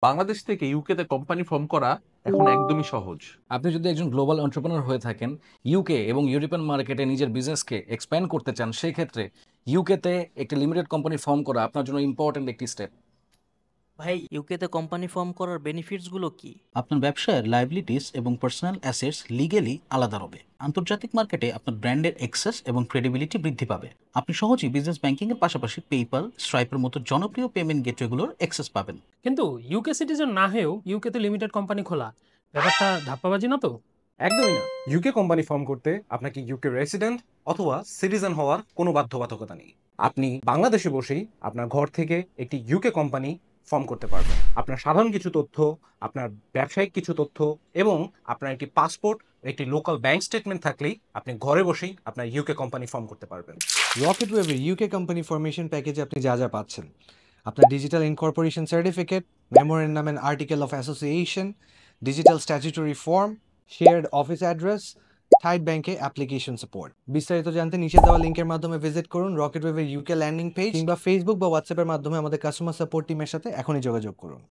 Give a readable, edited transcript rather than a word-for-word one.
বাংলাদেশ থেকে ইউকেতে company form করা এখন একদমই সহজ। আপনি যদি একজন গ্লোবাল এন্টারপ্রেনার হয়ে থাকেন, ইউকে এবং ইউরোপিয়ান মার্কেটে নিজের বিজনেসকে এক্সপ্যান্ড করতে চান, সেই ক্ষেত্রে ইউকেতে একটি লিমিটেড কোম্পানি ফর্ম করা আপনার জন্য ইম্পর্টেন্ট একটি স্টেপ। ভাই, ইউকেতে কোম্পানি ফর্ম করার বেনিফিটসগুলো কি? আপনার ব্যবসার লাইবিলিটিস এবং পার্সোনাল অ্যাসেটস লিগেলি আলাদা হবে। আন্তর্জাতিক মার্কেটে আপনার ব্র্যান্ডের অ্যাক্সেস এবং ক্রেডিবিলিটি বৃদ্ধি পাবে। আপনি সহজেই বিজনেস ব্যাংকিংয়ের পাশাপাশি পেপ্যাল, স্ট্রাইপের মতো জনপ্রিয় পেমেন্ট গেটওয়েগুলোর অ্যাক্সেস পাবেন। কিন্তু ইউকে সিটিজেন না হয়েও ইউকেতে লিমিটেড কোম্পানি খোলা, ব্যাপারটা ধাপ্পাবাজি না তো? একদমই না। ইউকে কোম্পানি ফর্ম করতে আপনাকে ইউকে রেসিডেন্ট অথবা সিটিজেন হওয়ার কোনো বাধ্যবাধকতা নেই। আপনি বাংলাদেশে বসেই আপনার ঘর থেকে একটি ইউকে কোম্পানি ফর্ম করতে পারবেন। আপনার সাধারণ কিছু তথ্য, আপনার ব্যবসায়িক কিছু তথ্য এবং আপনার একটি পাসপোর্ট, একটি লোকাল ব্যাংক স্টেটমেন্ট থাকলেই আপনি ঘরে বসেই আপনার ইউকে কোম্পানি ফর্ম করতে পারবেন। রকেট ওয়েভের ইউকে কোম্পানি ফরমেশন প্যাকেজে আপনি যা যা পাচ্ছেন: আপনার digital incorporation certificate, memorandum and article of association, digital statutory form, shared office address, থাইড ব্যাংকে অ্যাপ্লিকেশন সাপোর্ট। বিস্তারিত জানতে নিচে দেওয়া লিঙ্কের মাধ্যমে ভিজিট করুন রকেট ওয়েভের ইউকে ল্যান্ডিং পেজ, কিংবা ফেসবুক বা হোয়াটসঅ্যাপের মাধ্যমে আমাদের কাস্টমার সাপোর্ট টিমের সাথে এখনই যোগাযোগ করুন।